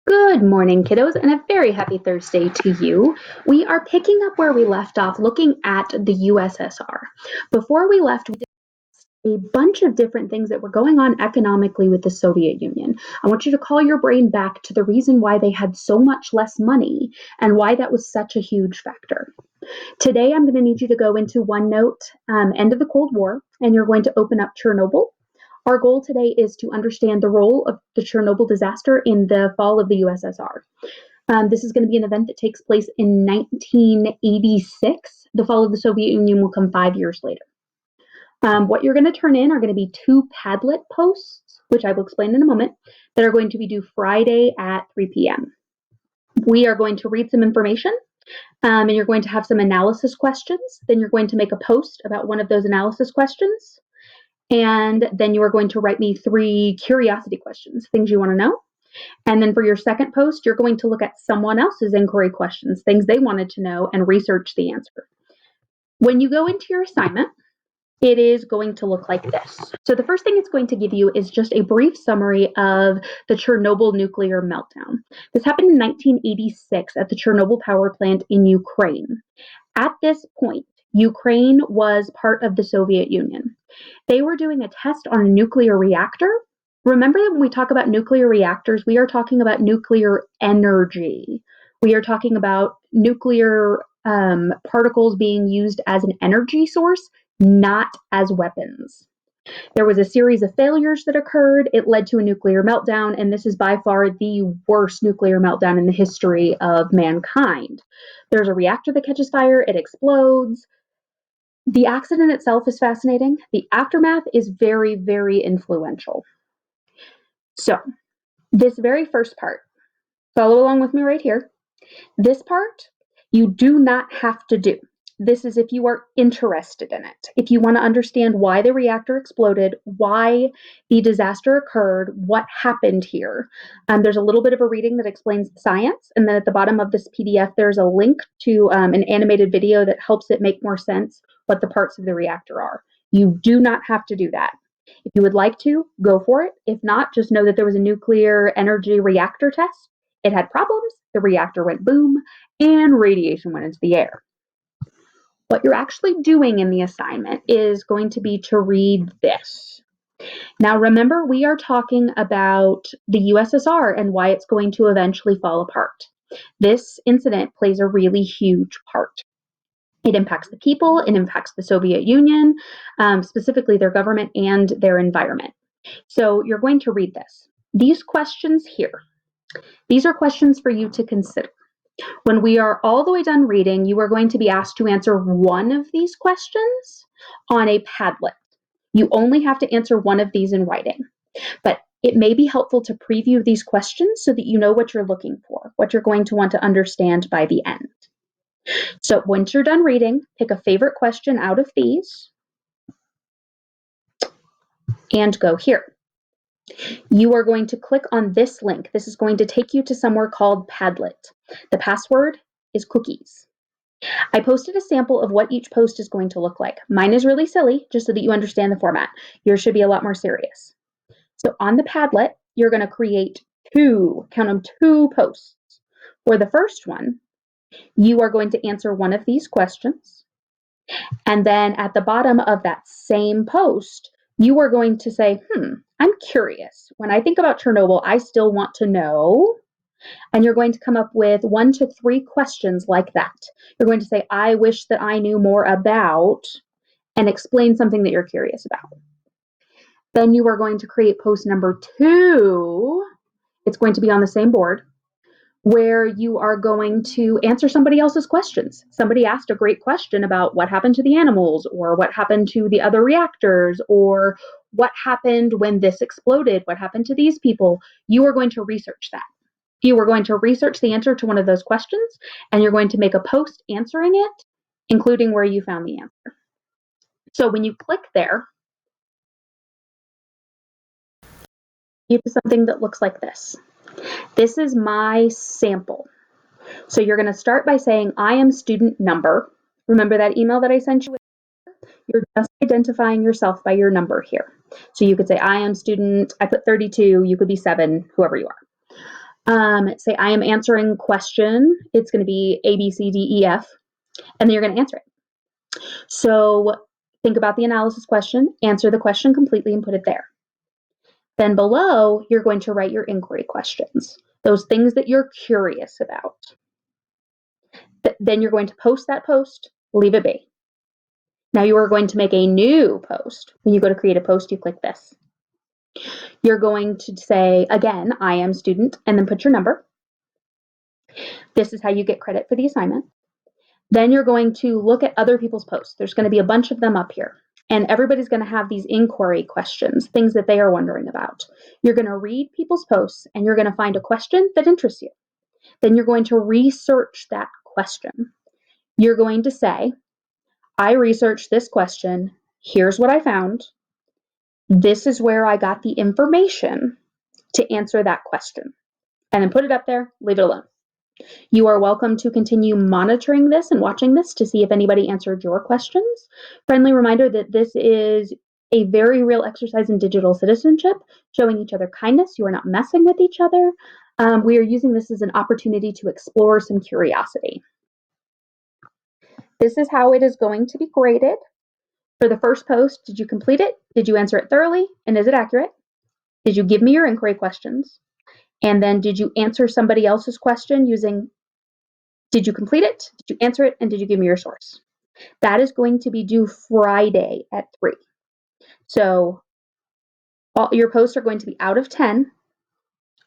Good morning, kiddos, and a very happy Thursday to you. We are picking up where we left off looking at the USSR. Before we left, we did a bunch of different things that were going on economically with the Soviet Union. I want you to call your brain back to the reason why they had so much less money and why that was such a huge factor. Today, I'm going to need you to go into OneNote, end of the Cold War, and you're going to open up Chernobyl. Our goal today is to understand the role of the Chernobyl disaster in the fall of the USSR. This is going to be an event that takes place in 1986. The fall of the Soviet Union will come 5 years later. What you're going to turn in are going to be 2 Padlet posts, which I will explain in a moment, that are going to be due Friday at 3 p.m. We are going to read some information, and you're going to have some analysis questions. Then you're going to make a post about one of those analysis questions. And then you are going to write me 3 curiosity questions, things you want to know. And then for your second post, you're going to look at someone else's inquiry questions, things they wanted to know, and research the answer. When you go into your assignment, it is going to look like this. So the first thing it's going to give you is just a brief summary of the Chernobyl nuclear meltdown. This happened in 1986 at the Chernobyl power plant in Ukraine. At this point, Ukraine was part of the Soviet Union. They were doing a test on a nuclear reactor. Remember that when we talk about nuclear reactors, we are talking about nuclear energy. We are talking about nuclear particles being used as an energy source, not as weapons. There was a series of failures that occurred. It led to a nuclear meltdown, and this is by far the worst nuclear meltdown in the history of mankind. There's a reactor that catches fire, it explodes. The accident itself is fascinating. The aftermath is very, very influential. So, this very first part, follow along with me right here. This part, you do not have to do. This is if you are interested in it. If you want to understand why the reactor exploded, why the disaster occurred, what happened here. There's a little bit of a reading that explains the science. And then at the bottom of this PDF, there's a link to an animated video that helps it make more sense what the parts of the reactor are. You do not have to do that. If you would like to, go for it. If not, just know that there was a nuclear energy reactor test. It had problems, the reactor went boom, and radiation went into the air. What you're actually doing in the assignment is going to be to read this. Now remember, we are talking about the USSR and why it's going to eventually fall apart. This incident plays a really huge part. It impacts the people, it impacts the Soviet Union, specifically their government and their environment. So you're going to read this. These questions here, these are questions for you to consider. When we are all the way done reading, you are going to be asked to answer one of these questions on a Padlet. You only have to answer one of these in writing, but it may be helpful to preview these questions so that you know what you're looking for, what you're going to want to understand by the end. So once you're done reading, pick a favorite question out of these and go here. You are going to click on this link. This is going to take you to somewhere called Padlet. The password is cookies. I posted a sample of what each post is going to look like. Mine is really silly, just so that you understand the format. Yours should be a lot more serious. So on the Padlet, you're going to create 2, count them, 2 posts. For the first one, you are going to answer one of these questions. And then at the bottom of that same post, you are going to say, I'm curious. When I think about Chernobyl, I still want to know. And you're going to come up with 1 to 3 questions like that. You're going to say, I wish that I knew more about, and explain something that you're curious about. Then you are going to create post number 2. It's going to be on the same board, where you are going to answer somebody else's questions. Somebody asked a great question about what happened to the animals, or what happened to the other reactors, or what happened when this exploded, what happened to these people. You are going to research that. You are going to research the answer to one of those questions, and you're going to make a post answering it, including where you found the answer. So when you click there, you have something that looks like this. This is my sample. So you're going to start by saying, I am student number. Remember that email that I sent you? You're just identifying yourself by your number here. So you could say, I am student, I put 32, you could be 7, whoever you are. Say I am answering question. It's going to be A, B, C, D, E, F, and then you're going to answer it. So think about the analysis question, answer the question completely, and put it there. Then below, you're going to write your inquiry questions, those things that you're curious about. Then you're going to post that post, leave it be. Now you are going to make a new post. When you go to create a post, you click this. You're going to say, again, I am student, and then put your number. This is how you get credit for the assignment. Then you're going to look at other people's posts. There's going to be a bunch of them up here. And everybody's going to have these inquiry questions, things that they are wondering about. You're going to read people's posts, and you're going to find a question that interests you. Then you're going to research that question. You're going to say, I researched this question. Here's what I found. This is where I got the information to answer that question. And then put it up there, leave it alone. You are welcome to continue monitoring this and watching this to see if anybody answered your questions. Friendly reminder that this is a very real exercise in digital citizenship, showing each other kindness. You are not messing with each other. We are using this as an opportunity to explore some curiosity. This is how it is going to be graded. For the first post, did you complete it? Did you answer it thoroughly? And is it accurate? Did you give me your inquiry questions? And then did you answer somebody else's question using, did you complete it? Did you answer it? And did you give me your source? That is going to be due Friday at 3. So all your posts are going to be out of 10.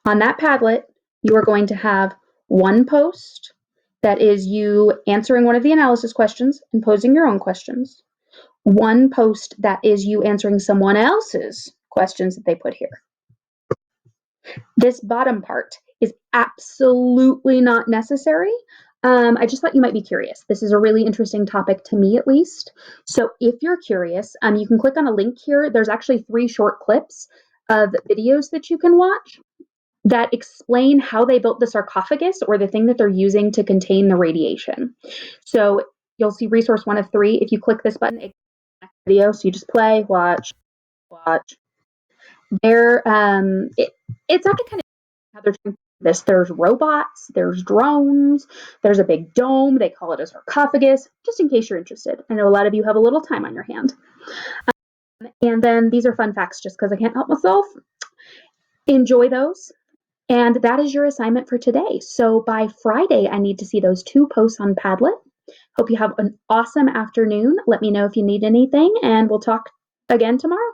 On that Padlet, you are going to have one post that is you answering one of the analysis questions and posing your own questions. One post that is you answering someone else's questions that they put here. This bottom part is absolutely not necessary. I just thought you might be curious. This is a really interesting topic to me, at least. So if you're curious, you can click on a link here. There's actually 3 short clips of videos that you can watch that explain how they built the sarcophagus or the thing that they're using to contain the radiation. So you'll see resource 1 of 3. If you click this button, it video. So you just play, watch. There, it's not the kind of how they're trying to do this. There's robots, there's drones, there's a big dome. They call it a sarcophagus, just in case you're interested. I know a lot of you have a little time on your hand. And then these are fun facts just because I can't help myself. Enjoy those. And that is your assignment for today. So by Friday, I need to see those 2 posts on Padlet. Hope you have an awesome afternoon. Let me know if you need anything, and we'll talk again tomorrow.